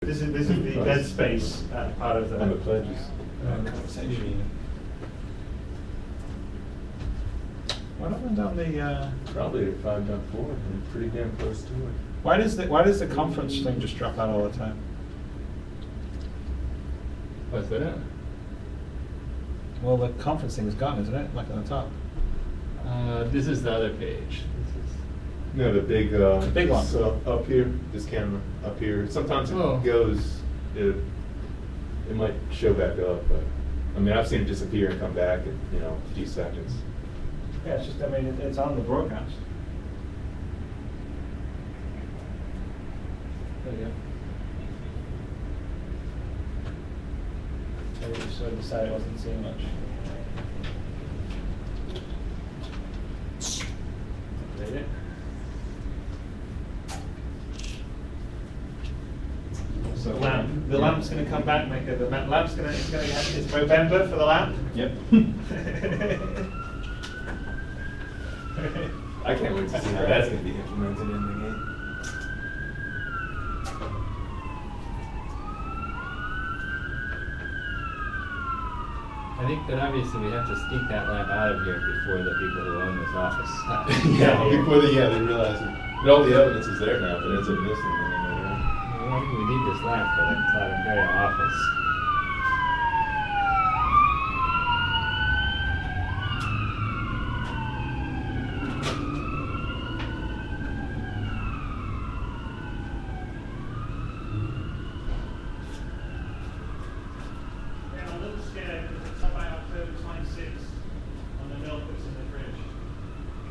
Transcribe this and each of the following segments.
This is the dead space part of the pledges. Conversation. What happened on the? Probably at 5.4. I'm pretty damn close to it. Why does the conference thing just drop out all the time? What's that? Well, the conference thing is gone, isn't it? Like on the top. This is the other page. No, the big one. So up here, this camera up here. Sometimes it goes. It might show back up, but I mean, I've seen it disappear and come back in a few seconds. Yeah, it's just. I mean, it's on the broadcast. There you go. I just sort of decided I wasn't seeing much. Update it. So the lamp's going to come back. The lamp's going to. It's November for the lamp. Yep. I can't wait to see how that's going to be implemented in the game. I think that obviously we have to sneak that lamp out of here before the people who own this office. Before they realize it. But all the evidence is there now. If it ends up missing, then they know. Well, I think we need this lamp for the Cloud Imperial office.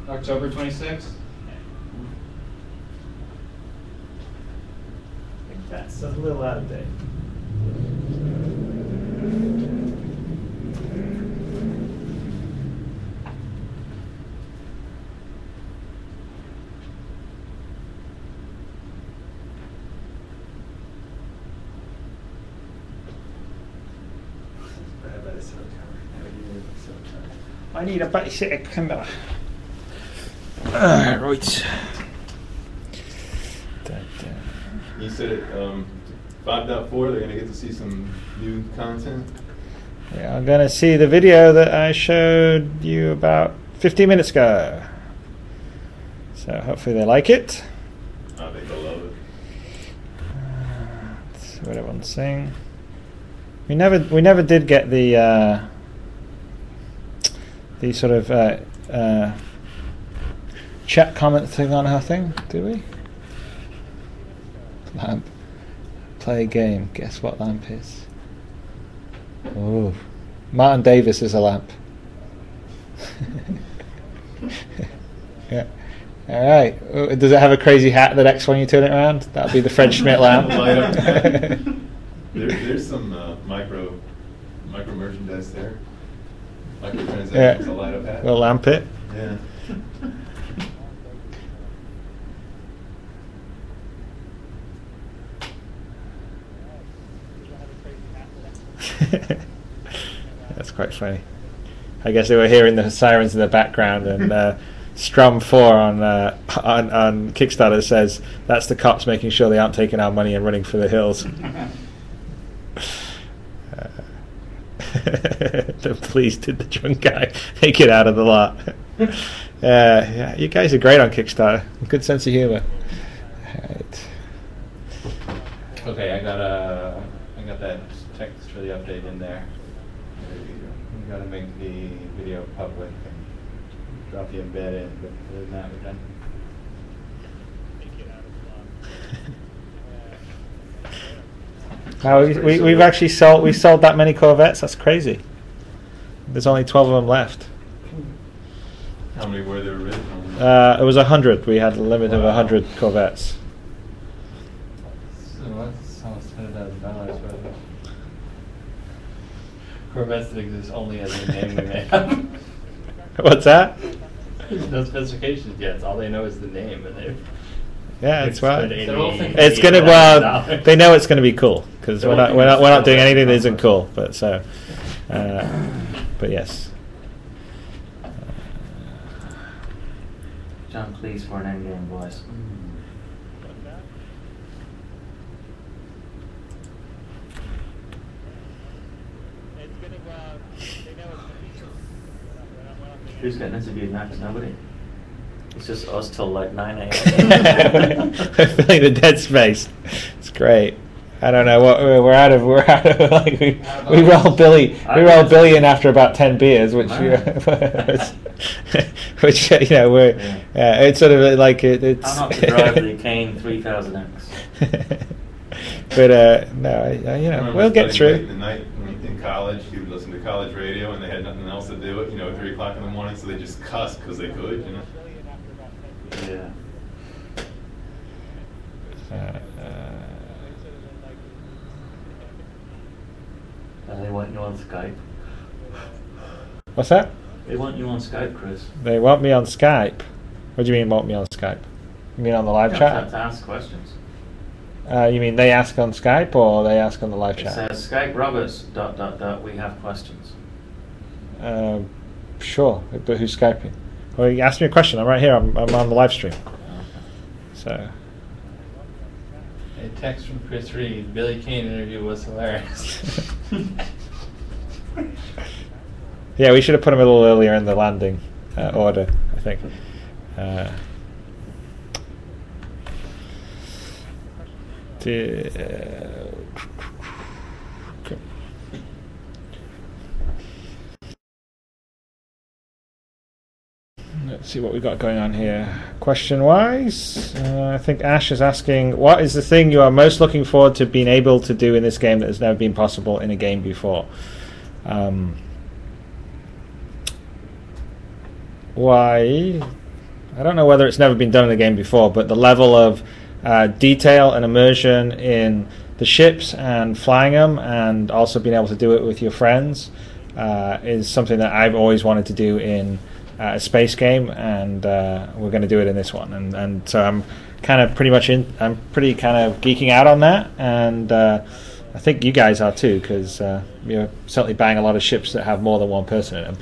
October 26th? I think that's a little out of date. I need a babysitter camera. Right. You said it, 5.4, they're going to get to see some new content? Yeah, I'm going to see the video that I showed you about 15 minutes ago. So hopefully they like it. I think they'll love it. Let's see what everyone's saying. We never did get the sort of chat comment thing on her thing, did we? Lamp. Play a game. Guess what lamp is? Oh, Martin Davis is a lamp. Yeah. All right. Does it have a crazy hat the next one you turn it around? That'll be the Fred Schmidt lamp. There's some micro merchandise there. Microtransactions, a light up hat. We'll lamp it. Yeah. That's quite funny. I guess they were hearing the sirens in the background, and Strum 4 on Kickstarter says that's the cops making sure they aren't taking our money and running for the hills. Please did the drunk guy take it out of the lot. Yeah, you guys are great on Kickstarter. Good sense of humor. Right. Okay, I got that text for the update in there. We got to make the video public and drop the embed in, but other than that, we're done. We've actually sold that many Corvettes. That's crazy. There's only 12 of them left. How many were there originally? It was 100. We had a limit of 100 Corvettes. So that's almost $100,000 worth of Corvettes that exist only as a name we made up. What's that? There's no specifications yet. All they know is the name, and they've. Yeah, it's right. It's gonna. Well, they know it's going to be cool because we're not doing anything that isn't cool. But yes. John Cleese for an endgame voice. Who's getting interviewed next? Nobody? It's just us till like 9 a.m. We're filling the dead space. It's great. I don't know what we're out of. Like we roll Billy in after about 10 beers, which which we're it's sort of like it's. I'm not to drive the Cane 3000X. But no, we'll get through. Late in the night in college, he would listen to college radio, and they had nothing else to do at 3 o'clock in the morning, so they just cussed because they could, Yeah. They want you on Skype. What's that? They want you on Skype, Chris. They want me on Skype. What do you mean want me on Skype? You mean on the live chat? To ask questions. You mean they ask on Skype or they ask on the live chat? It says Skype Roberts ... We have questions. Sure, but who's Skyping? Well, you asked me a question. I'm right here. I'm on the live stream. So. A text from Chris Reed. Billy Kane interview was hilarious. Yeah, we should have put him a little earlier in the landing order, I think. Let's see what we got going on here. Question-wise, I think Ash is asking, what is the thing you are most looking forward to being able to do in this game that has never been possible in a game before? Why? I don't know whether it's never been done in a game before, but the level of detail and immersion in the ships and flying them, and also being able to do it with your friends, is something that I've always wanted to do in a space game, and we're going to do it in this one. And so I'm kind of pretty kind of geeking out on that, and I think you guys are too, because you're certainly buying a lot of ships that have more than one person in them.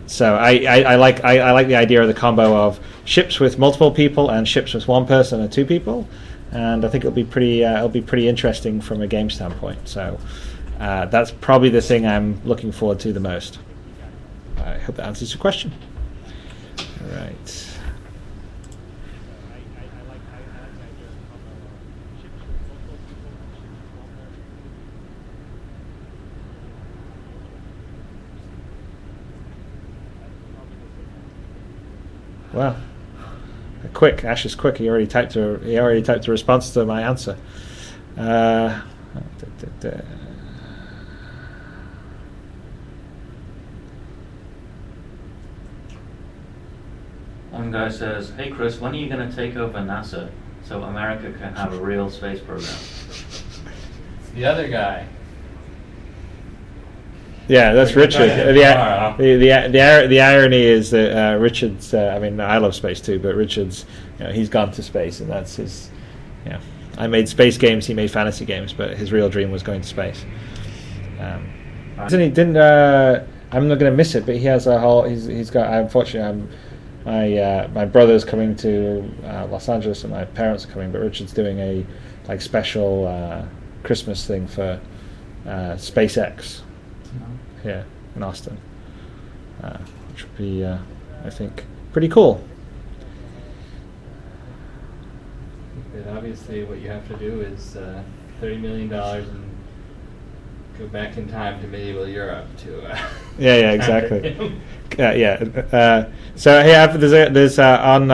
So I like the idea of the combo of ships with multiple people and ships with one person or two people, and I think it'll be pretty interesting from a game standpoint. So that's probably the thing I'm looking forward to the most. I hope that answers your question. All right. Wow. Quick. Ash is quick. He already typed a response to my answer. One guy says, "Hey Chris, when are you going to take over NASA so America can have a real space program?" It's the other guy. Yeah, that's Richard. The irony is that Richard's. I mean, I love space too, but Richard's. He's gone to space, and that's his. I made space games. He made fantasy games, but his real dream was going to space. I'm not going to miss it, but he has a whole. He's got. Unfortunately, my brother's coming to Los Angeles, and my parents are coming. But Richard's doing a special Christmas thing for SpaceX. Here in Austin, which would be, I think, pretty cool. But obviously, what you have to do is $30 million and go back in time to medieval Europe to. Yeah, exactly. So there's on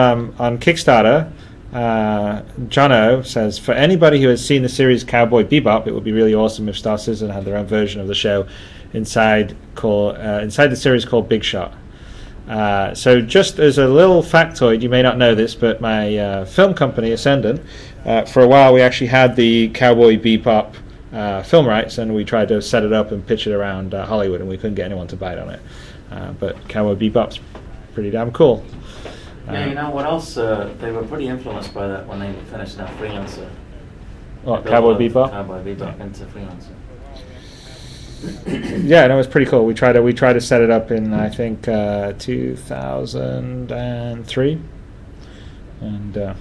Kickstarter. Jono says, for anybody who has seen the series Cowboy Bebop, it would be really awesome if Star Citizen had their own version of the show inside the series called Big Shot. So just as a little factoid, you may not know this, but my film company, Ascendant, for a while we actually had the Cowboy Bebop film rights, and we tried to set it up and pitch it around Hollywood, and we couldn't get anyone to bite on it. But Cowboy Bebop's pretty damn cool. Yeah, you know what else? They were pretty influenced by that when they finished that Freelancer. What, Cowboy Bebop? Cowboy Bebop into Freelancer. Yeah, and it was pretty cool. We tried to set it up in, I think, 2003, and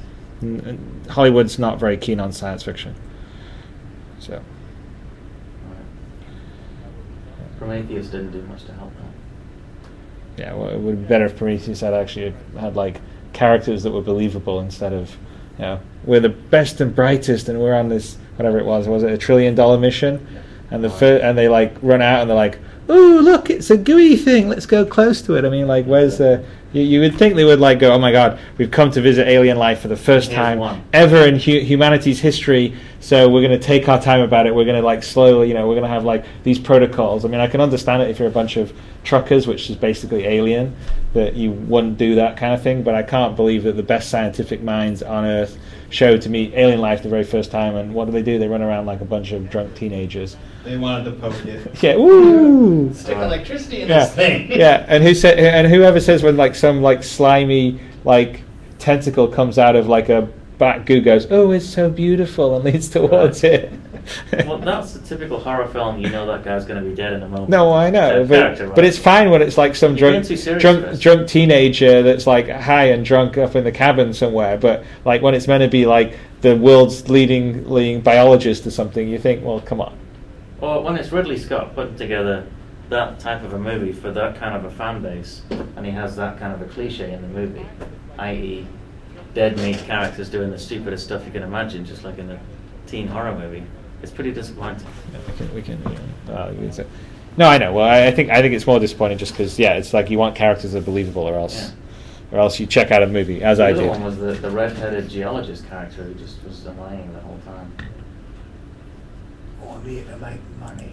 Hollywood's not very keen on science fiction. So Prometheus didn't do much to help that. Yeah, well, it would be better if Prometheus had actually had like characters that were believable instead of, we're the best and brightest and we're on this, whatever it was it $1 trillion mission, and and they like run out and they're like, oh look, it's a gooey thing, let's go close to it. I mean, like, where's the? You would think they would like go, oh my god, we've come to visit alien life for the first time ever in humanity's history, so we're going to take our time about it. We're going to like slowly, we're going to have like these protocols. I mean, I can understand it if you're a bunch of truckers, which is basically alien, that you wouldn't do that kind of thing. But I can't believe that the best scientific minds on Earth showed to meet alien life the very first time. And what do? They run around like a bunch of drunk teenagers. They wanted to poke it. Yeah, woo! Stick electricity in this thing. Yeah, and whoever says when like some like slimy like tentacle comes out of like a bat goo goes, oh, it's so beautiful, and leads towards it. Well, that's a typical horror film. You know that guy's going to be dead in a moment. No, I know, but it's fine when it's like some drunk teenager that's like high and drunk up in the cabin somewhere. But like when it's meant to be like the world's leading biologist or something, you think, well, come on. Or when it's Ridley Scott putting together that type of a movie for that kind of a fan base, and he has that kind of a cliche in the movie, i.e. dead meat characters doing the stupidest stuff you can imagine, just like in a teen horror movie. It's pretty disappointing. No, I know. Well, I think it's more disappointing just because, it's like you want characters that are believable, or else you check out a movie, as I did. The other one was the red-headed geologist character who just was annoying the whole time. I'm here to make money.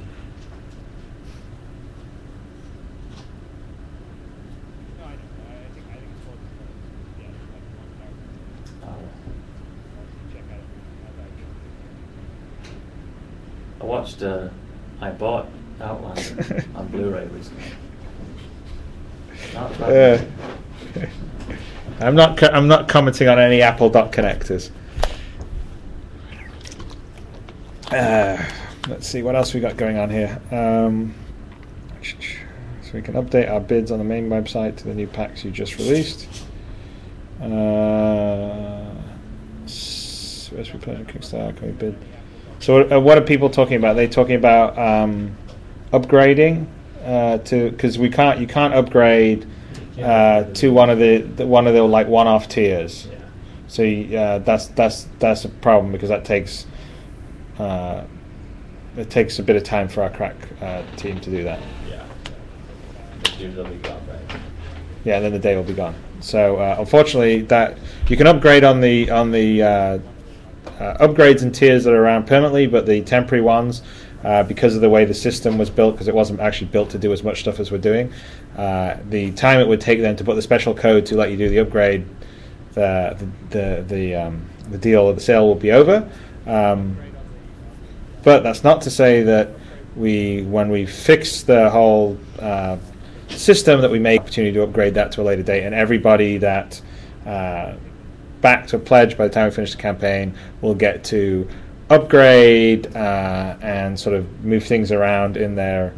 I bought Outlander on Blu-ray recently. I'm not commenting on any Apple dock connectors. Let's see what else we got going on here. So we can update our bids on the main website to the new packs you just released. Where's we put it on Kickstarter? Can we bid? So what are people talking about? They're talking about upgrading because you can't upgrade to one of the like one-off tiers. So that's a problem because that takes it takes a bit of time for our crack team to do that. Yeah, the years will be gone, right? Yeah, and then the day will be gone. So unfortunately, that you can upgrade on the upgrades and tiers that are around permanently, but the temporary ones, because of the way the system was built, because it wasn't actually built to do as much stuff as we're doing, the time it would take them to put the special code to let you do the upgrade, the deal or the sale will be over. But that's not to say that when we fix the whole system, that we make opportunity to upgrade that to a later date, and everybody that backed or pledged by the time we finish the campaign will get to upgrade and sort of move things around in their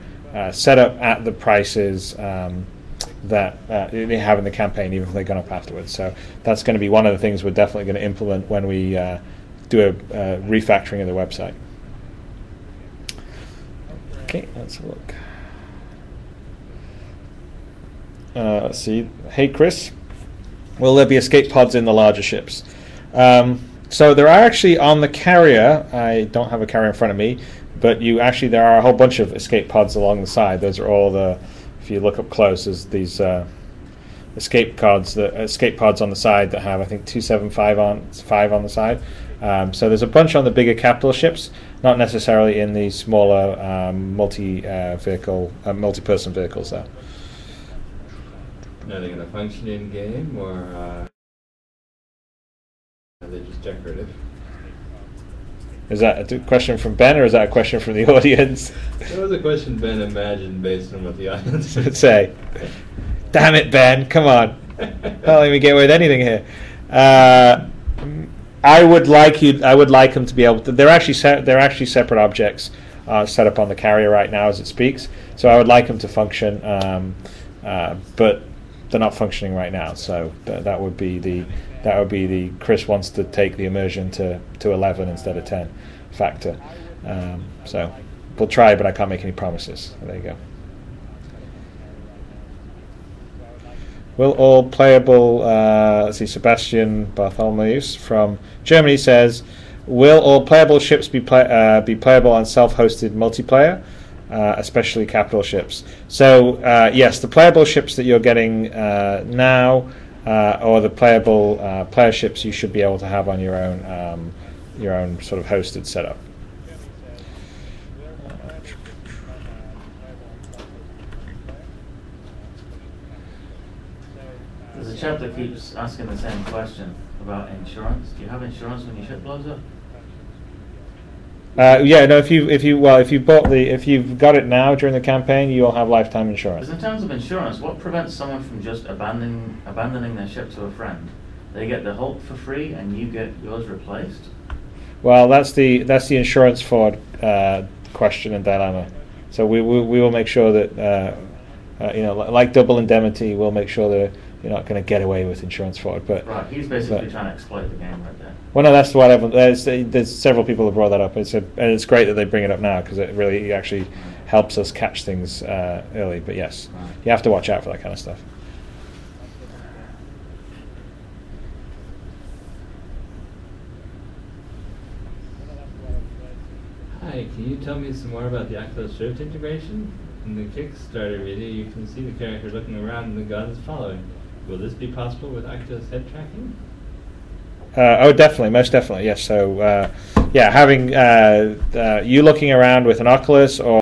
setup at the prices that they have in the campaign, even if they've gone up afterwards. So that's going to be one of the things we're definitely going to implement when we do a refactoring of the website. Okay, let's look. Let's see. Hey, Chris. Will there be escape pods in the larger ships? So there are actually on the carrier. I don't have a carrier in front of me, but there are a whole bunch of escape pods along the side. Those are all if you look up close, there's these escape pods on the side that have, I think, 275 on the side. So there's a bunch on the bigger capital ships, not necessarily in the smaller multi-person vehicles though. Are they going to function in game, or are they just decorative? Is that a question from Ben, or is that a question from the audience? That was a question Ben imagined based on what the audience would say. Damn it, Ben! Come on, don't let me get away with anything here. I would like them to be able to. They're actually separate objects set up on the carrier right now as it speaks. So I would like them to function, but they're not functioning right now. So that would be the Chris wants to take the immersion to 11 instead of 10 factor. So we'll try, but I can't make any promises. There you go. Will all playable, let's see, Sebastian Bartholomeus from Germany says, will all playable ships be playable on self-hosted multiplayer, especially capital ships? So yes, the playable ships that you're getting now, or the playable player ships, you should be able to have on your own sort of hosted setup. There's a chap that keeps asking the same question about insurance. Do you have insurance when your ship blows up? Yeah, no. If you've got it now during the campaign, you'll have lifetime insurance. Because in terms of insurance, what prevents someone from just abandoning their ship to a friend? They get the Hulk for free, and you get yours replaced. Well, that's the insurance fraud question and dilemma. So we will make sure that like double indemnity, we'll make sure that you're not going to get away with insurance fraud. But right, he's basically trying to exploit the game right there. Well, no, that's what there's several people that brought that up. And it's great that they bring it up now because it really actually helps us catch things early. But yes, you have to watch out for that kind of stuff. Hi, can you tell me some more about the Oculus Rift integration? In the Kickstarter video, you can see the character looking around and the guns following. Will this be possible with Oculus head tracking? Oh, definitely, most definitely, yes. So, having you looking around with an Oculus or